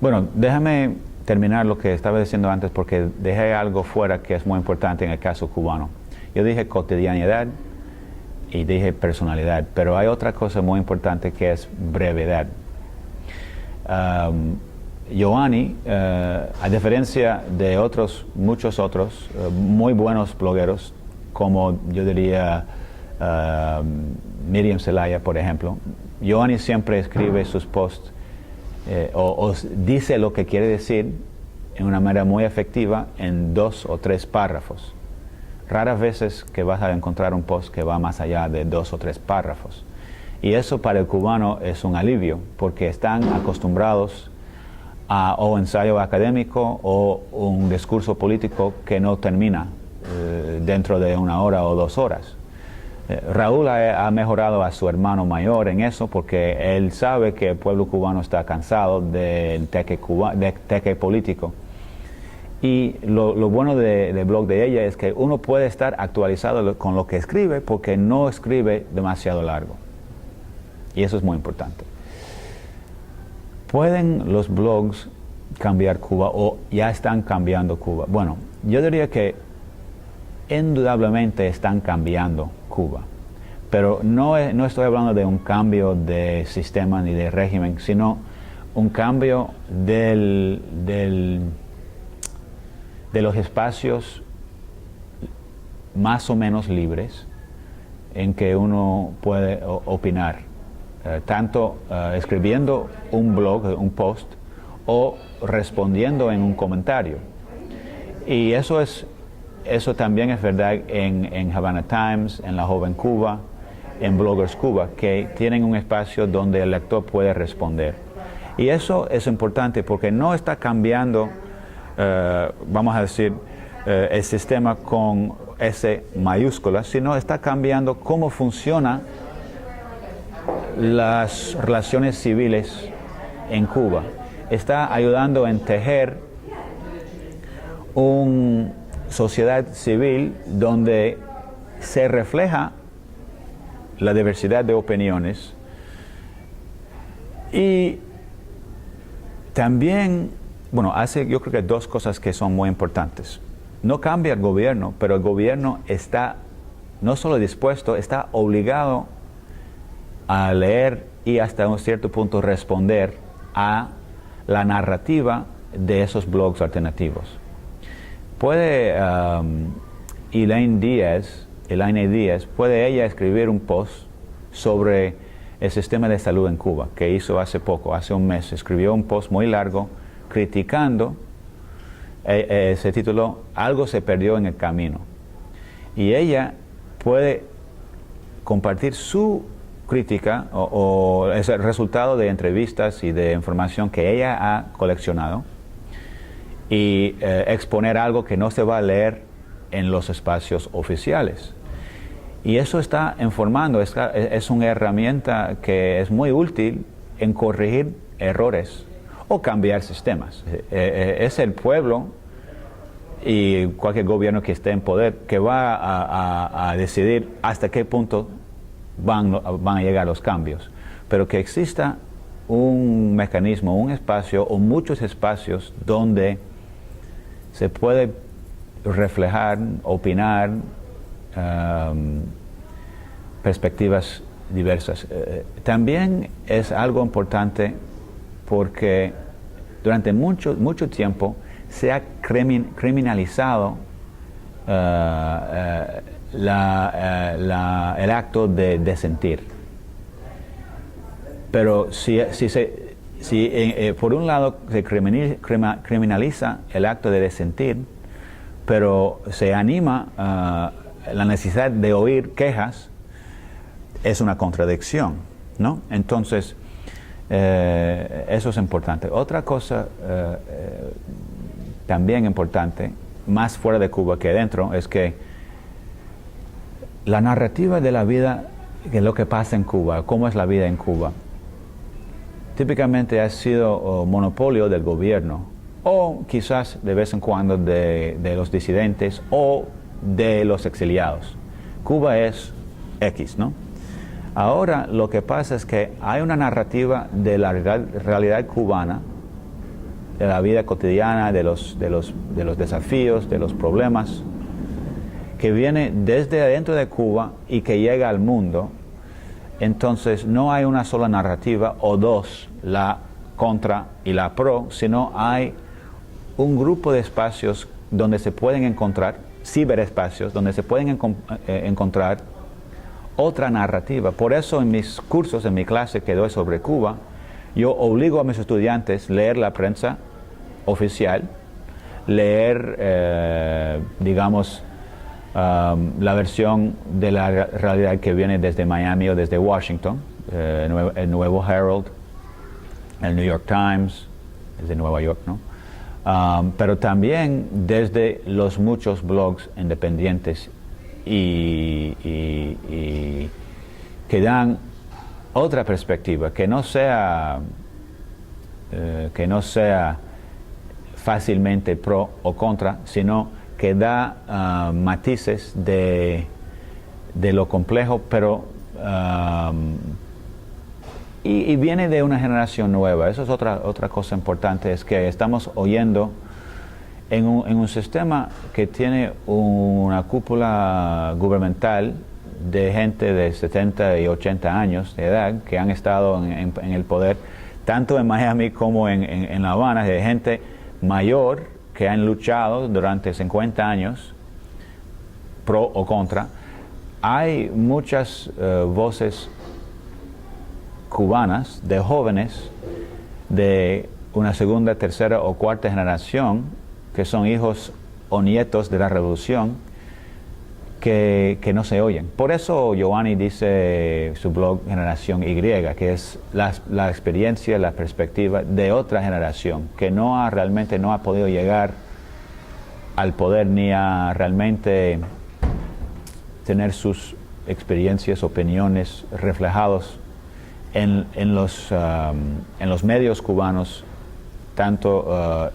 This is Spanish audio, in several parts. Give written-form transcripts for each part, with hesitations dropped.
Bueno, déjame terminar lo que estaba diciendo antes porque dejé algo fuera que es muy importante en el caso cubano. Yo dije cotidianidad y dije personalidad, pero hay otra cosa muy importante que es brevedad. Yoani, a diferencia de muchos otros muy buenos blogueros, como yo diría Miriam Zelaya, por ejemplo, Yoani siempre escribe sus posts o dice lo que quiere decir en una manera muy efectiva en 2 o 3 párrafos. Raras veces que vas a encontrar un post que va más allá de 2 o 3 párrafos. Y eso para el cubano es un alivio, porque están acostumbrados a o ensayo académico o un discurso político que no termina dentro de 1 hora o 2 horas. Raúl ha mejorado a su hermano mayor en eso porque él sabe que el pueblo cubano está cansado del teque político. Y lo bueno del blog de ella es que uno puede estar actualizado con lo que escribe porque no escribe demasiado largo. Y eso es muy importante. ¿Pueden los blogs cambiar Cuba o ya están cambiando Cuba? Bueno, yo diría que indudablemente están cambiando Cuba. Pero no estoy hablando de un cambio de sistema ni de régimen, sino un cambio de los espacios más o menos libres en que uno puede opinar, tanto escribiendo un blog, un post, o respondiendo en un comentario. Y eso también es verdad en Havana Times, en La Joven Cuba, en Bloggers Cuba, que tienen un espacio donde el lector puede responder. Y eso es importante porque no está cambiando, vamos a decir, el sistema con S mayúscula, sino está cambiando cómo funcionan las relaciones civiles en Cuba. Está ayudando a tejer una sociedad civil donde se refleja la diversidad de opiniones y también, bueno, hace yo creo que 2 cosas que son muy importantes. No cambia el gobierno, pero el gobierno está no solo dispuesto, está obligado a leer y hasta un cierto punto responder a la narrativa de esos blogs alternativos. Puede Elaine Díaz, puede ella escribir un post sobre el sistema de salud en Cuba, que hizo hace poco, hace un mes. Escribió un post muy largo criticando, se tituló "Algo se perdió en el camino". Y ella puede compartir su crítica o es el resultado de entrevistas y de información que ella ha coleccionado y exponer algo que no se va a leer en los espacios oficiales. Y eso está informando, es una herramienta que es muy útil en corregir errores o cambiar sistemas. Es el pueblo y cualquier gobierno que esté en poder que va a decidir hasta qué punto van a llegar los cambios. Pero que exista un mecanismo, un espacio o muchos espacios donde se puede reflejar, opinar, perspectivas diversas. También es algo importante porque durante mucho tiempo se ha criminalizado el acto de disentir. Pero si por un lado se criminaliza el acto de disentir, pero se anima la necesidad de oír quejas, es una contradicción, ¿no? Entonces, eso es importante. Otra cosa también importante, más fuera de Cuba que dentro, es que la narrativa de la vida, de lo que pasa en Cuba, cómo es la vida en Cuba, típicamente ha sido monopolio del gobierno, o quizás de vez en cuando de los disidentes o de los exiliados. Cuba es X, ¿no? Ahora lo que pasa es que hay una narrativa de la realidad cubana de la vida cotidiana, de los desafíos, de los problemas, que viene desde adentro de Cuba y que llega al mundo. Entonces no hay una sola narrativa o dos, la contra y la pro, sino hay un grupo de espacios donde se pueden encontrar, ciberespacios, donde se pueden encontrar otra narrativa. Por eso en mis cursos, en mi clase que doy sobre Cuba, yo obligo a mis estudiantes a leer la prensa oficial, leer, la versión de la realidad que viene desde Miami o desde Washington, el Nuevo Herald, el New York Times, desde Nueva York, ¿no? Pero también desde los muchos blogs independientes y que dan otra perspectiva, que no sea fácilmente pro o contra, sino que da matices de lo complejo, pero y viene de una generación nueva. Eso es otra cosa importante, es que estamos oyendo en un sistema que tiene una cúpula gubernamental de gente de 70 y 80 años de edad que han estado en el poder, tanto en Miami como en La Habana, de gente mayor que han luchado durante 50 años, pro o contra. Hay muchas voces cubanas de jóvenes de una segunda, tercera o cuarta generación que son hijos o nietos de la revolución que no se oyen. Por eso Giovanni dice su blog Generación Y, que es la experiencia, la perspectiva de otra generación que realmente no ha podido llegar al poder ni a realmente tener sus experiencias, opiniones reflejados en los medios cubanos, tampoco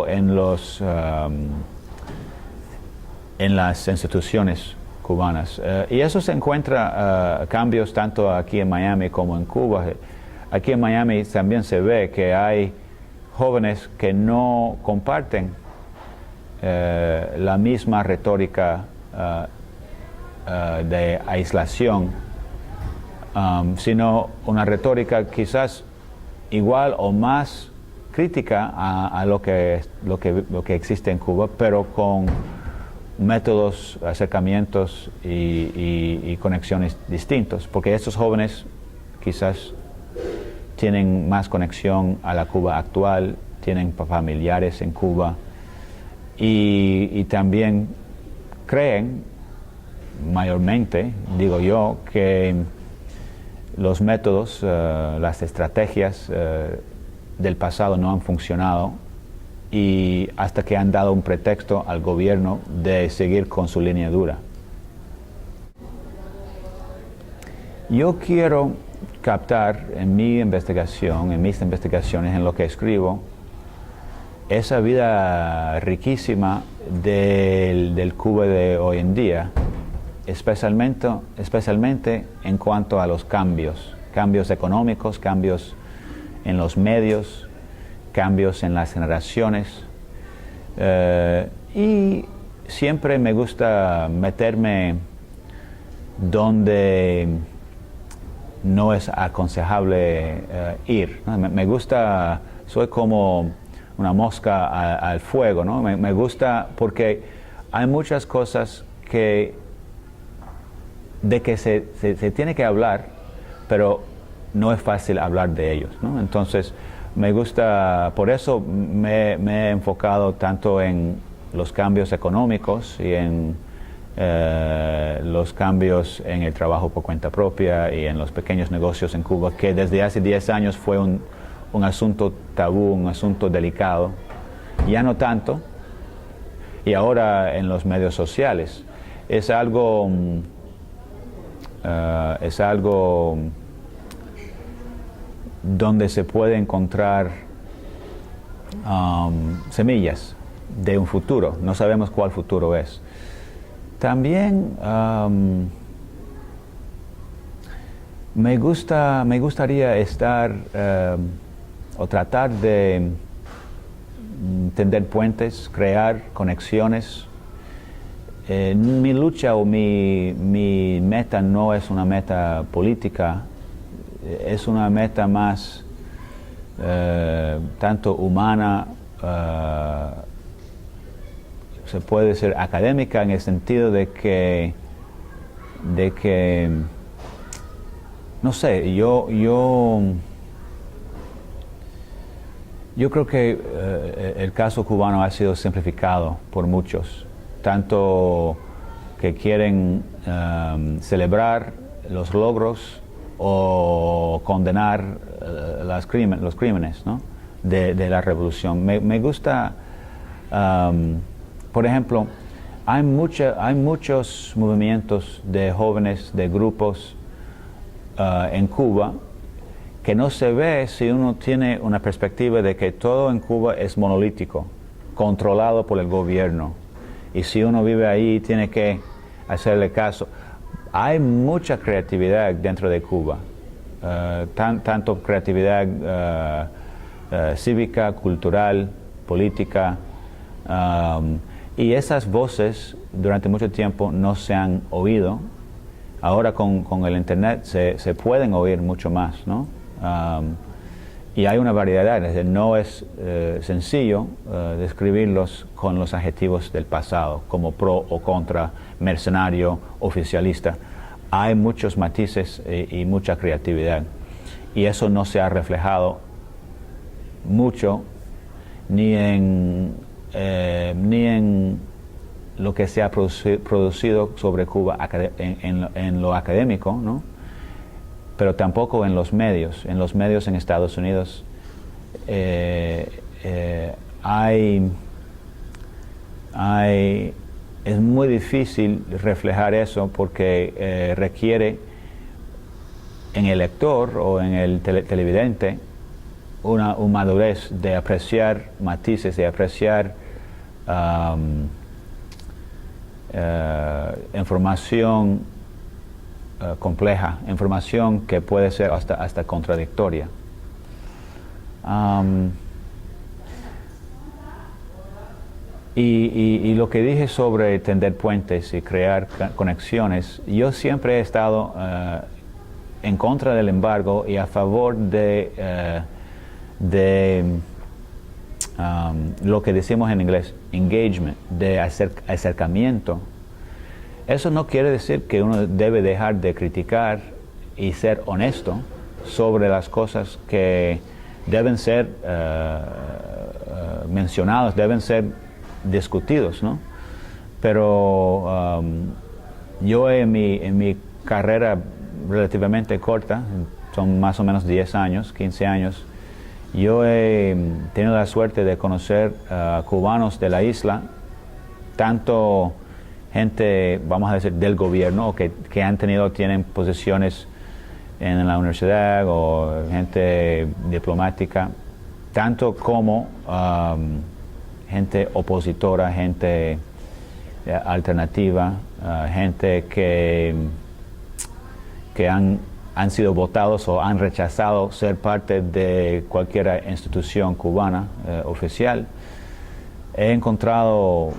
en las instituciones cubanas. Y eso se encuentra cambios tanto aquí en Miami como en Cuba. Aquí en Miami también se ve que hay jóvenes que no comparten la misma retórica de aislación, sino una retórica quizás igual o más crítica a lo que existe en Cuba, pero con métodos, acercamientos y conexiones distintos, porque estos jóvenes quizás tienen más conexión a la Cuba actual, tienen familiares en Cuba y también creen mayormente, digo yo, que los métodos, las estrategias del pasado no han funcionado, y hasta que han dado un pretexto al gobierno de seguir con su línea dura. Yo quiero captar en mi investigación, en mis investigaciones, en lo que escribo, esa vida riquísima del Cuba de hoy en día, especialmente en cuanto a los cambios económicos, cambios en los medios, cambios en las generaciones, y siempre me gusta meterme donde no es aconsejable ir, ¿no? Me gusta, soy como una mosca al fuego, ¿no? Me gusta porque hay muchas cosas de que se tiene que hablar, pero no es fácil hablar de ellos, ¿no? Entonces, me gusta, por eso me he enfocado tanto en los cambios económicos y en los cambios en el trabajo por cuenta propia y en los pequeños negocios en Cuba, que desde hace 10 años fue un asunto tabú, un asunto delicado, ya no tanto, y ahora en los medios sociales. Es algo donde se puede encontrar semillas de un futuro. No sabemos cuál futuro es. También me gustaría estar o tratar de tender puentes, crear conexiones. Mi lucha o mi meta no es una meta política, es una meta más tanto humana, se puede decir académica, en el sentido de que no sé, yo creo que el caso cubano ha sido simplificado por muchos, tanto que quieren celebrar los logros o condenar los crímenes, ¿no? de la revolución. Me gusta, por ejemplo, hay muchos movimientos de jóvenes, de grupos en Cuba, que no se ve si uno tiene una perspectiva de que todo en Cuba es monolítico, controlado por el gobierno. Y si uno vive ahí, tiene que hacerle caso. Hay mucha creatividad dentro de Cuba, tanto creatividad cívica, cultural, política, y esas voces durante mucho tiempo no se han oído. Ahora con el internet se pueden oír mucho más, ¿no? Y hay una variedad, es decir, no es sencillo describirlos con los adjetivos del pasado, como pro o contra, mercenario, oficialista. Hay muchos matices y mucha creatividad, y eso no se ha reflejado mucho ni en lo que se ha producido sobre Cuba en lo académico, ¿no? Pero tampoco en los medios. En los medios en Estados Unidos es muy difícil reflejar eso, porque requiere en el lector o en el televidente una madurez de apreciar matices, de apreciar información compleja, información que puede ser hasta contradictoria. Y lo que dije sobre tender puentes y crear conexiones, yo siempre he estado en contra del embargo y a favor de lo que decimos en inglés, engagement, de acercamiento. Eso no quiere decir que uno debe dejar de criticar y ser honesto sobre las cosas que deben ser mencionadas, deben ser discutidos, ¿no? Pero yo en mi carrera relativamente corta, son más o menos 10 años, 15 años, yo he tenido la suerte de conocer cubanos de la isla, tanto gente, vamos a decir, del gobierno, o que tienen posiciones en la universidad, o gente diplomática, tanto como gente opositora, gente alternativa, gente que han sido votados o han rechazado ser parte de cualquier institución cubana oficial. He encontrado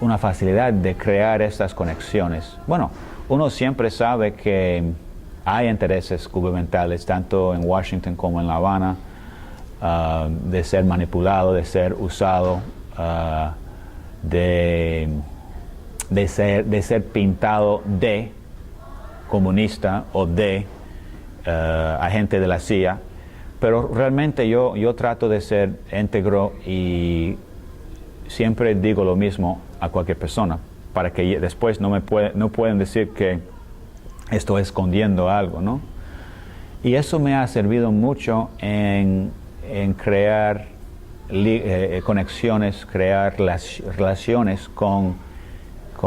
una facilidad de crear estas conexiones. Bueno, uno siempre sabe que hay intereses gubernamentales, tanto en Washington como en La Habana, de ser manipulado, de ser usado, de ser pintado de comunista o de agente de la CIA, pero realmente yo trato de ser íntegro y siempre digo lo mismo a cualquier persona, para que después no pueden decir que estoy escondiendo algo, ¿no? Y eso me ha servido mucho en crear conexiones, crear relaciones con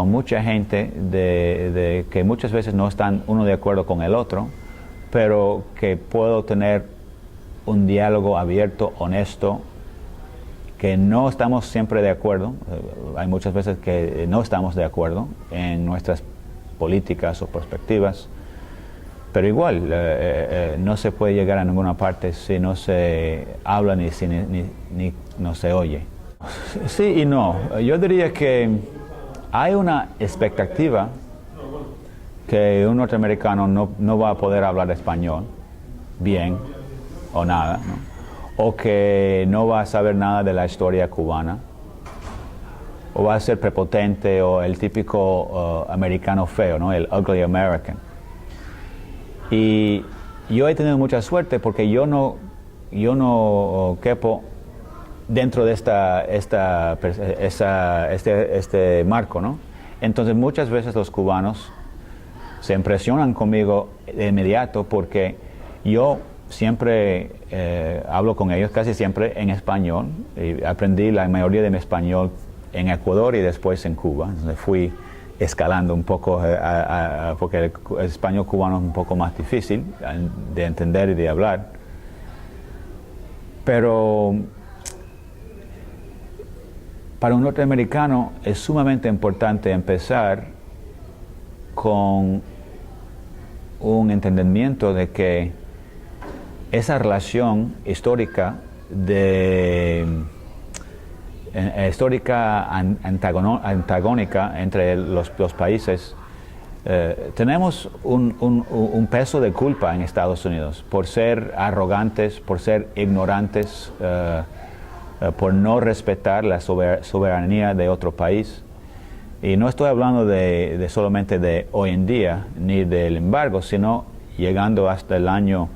mucha gente de que muchas veces no están uno de acuerdo con el otro, pero que puedo tener un diálogo abierto, honesto, que no estamos siempre de acuerdo. Hay muchas veces que no estamos de acuerdo en nuestras políticas o perspectivas, Pero igual, no se puede llegar a ninguna parte si no se habla ni no se oye. Sí y no. Yo diría que hay una expectativa que un norteamericano no va a poder hablar español bien o nada, ¿no? O que no va a saber nada de la historia cubana, o va a ser prepotente o el típico americano feo, ¿no? El ugly American. Y yo he tenido mucha suerte porque yo no quepo dentro de este marco, ¿no? Entonces muchas veces los cubanos se impresionan conmigo de inmediato porque yo siempre hablo con ellos, casi siempre en español. Y aprendí la mayoría de mi español en Ecuador y después en Cuba. Entonces fui escalando un poco porque el español cubano es un poco más difícil de entender y de hablar. Pero para un norteamericano es sumamente importante empezar con un entendimiento de que esa relación histórica antagónica entre los países, tenemos un peso de culpa en Estados Unidos por ser arrogantes, por ser ignorantes, por no respetar la soberanía de otro país. Y no estoy hablando solamente de hoy en día, ni del embargo, sino llegando hasta el año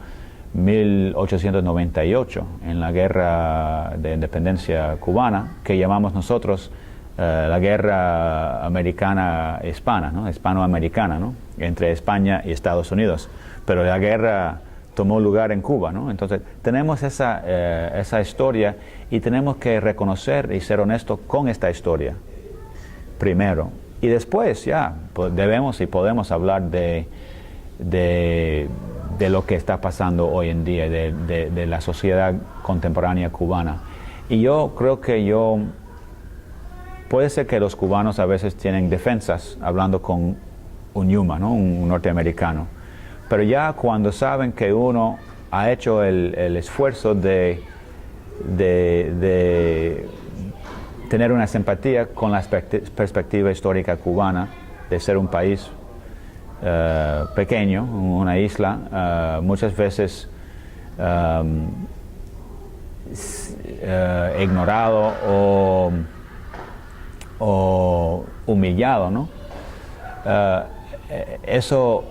1898, en la guerra de independencia cubana, que llamamos nosotros la guerra americana-hispana, ¿no? Hispanoamericana, ¿no? Entre España y Estados Unidos. Pero la guerra tomó lugar en Cuba, ¿no? Entonces tenemos esa historia y tenemos que reconocer y ser honestos con esta historia primero. Y después ya debemos y podemos hablar de lo que está pasando hoy en día, de la sociedad contemporánea cubana. Y yo creo que puede ser que los cubanos a veces tienen defensas hablando con un yuma, ¿no? Un norteamericano. Pero ya cuando saben que uno ha hecho el esfuerzo de tener una simpatía con la perspectiva histórica cubana, de ser un país pequeño, una isla, muchas veces ignorado o humillado, ¿no? Eso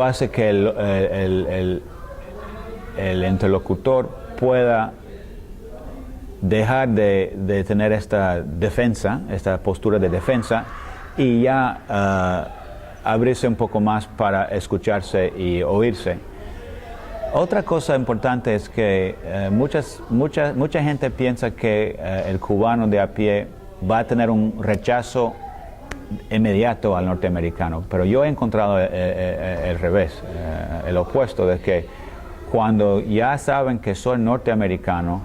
hace que el interlocutor pueda dejar de tener esta defensa, esta postura de defensa, y ya abrirse un poco más para escucharse y oírse. Otra cosa importante es que mucha gente piensa que el cubano de a pie va a tener un rechazo inmediato al norteamericano, pero yo he encontrado el revés, el opuesto, de que cuando ya saben que soy norteamericano,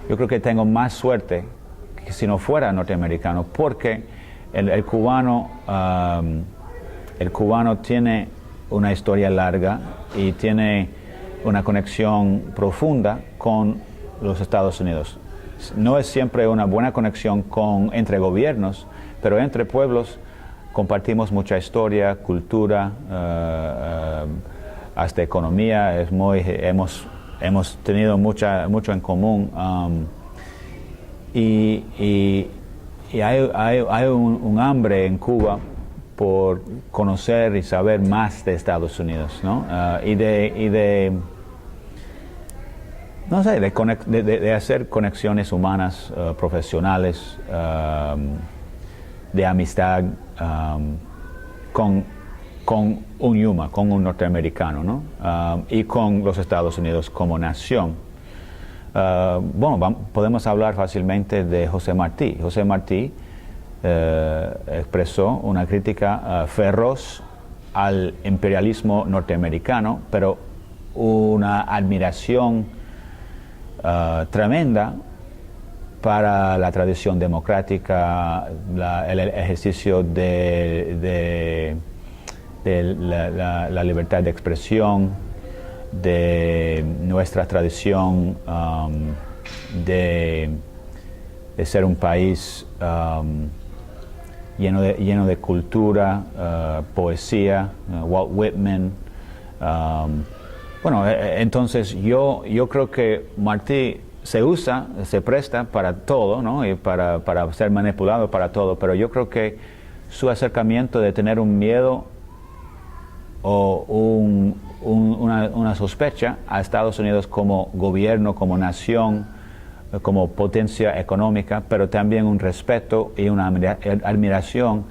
yo creo que tengo más suerte que si no fuera norteamericano, porque el cubano tiene una historia larga y tiene una conexión profunda con los Estados Unidos. No es siempre una buena conexión entre gobiernos, pero entre pueblos compartimos mucha historia, cultura, hasta economía. Hemos tenido mucho en común, y hay un hambre en Cuba por conocer y saber más de Estados Unidos, ¿no? No sé, de hacer conexiones humanas, profesionales, de amistad, con un yuma, con un norteamericano, ¿no? Y con los Estados Unidos como nación. Podemos hablar fácilmente de José Martí. José Martí expresó una crítica feroz al imperialismo norteamericano, pero una admiración tremenda para la tradición democrática, el ejercicio de de la libertad de expresión, de nuestra tradición de ser un país lleno de cultura, poesía, Walt Whitman. Entonces yo creo que Martí se presta para todo, ¿no? Y para ser manipulado para todo, pero yo creo que su acercamiento de tener un miedo o una sospecha a Estados Unidos como gobierno, como nación, como potencia económica, pero también un respeto y una admiración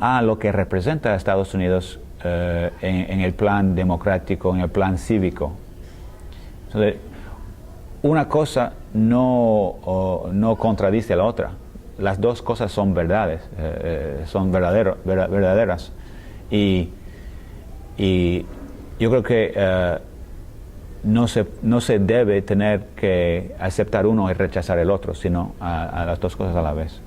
a lo que representa a Estados Unidos en el plan democrático, en el plan cívico. Entonces, una cosa no contradice a la otra. Las dos cosas son verdades, son verdaderas. Y yo creo que no se debe tener que aceptar uno y rechazar el otro, sino a las dos cosas a la vez.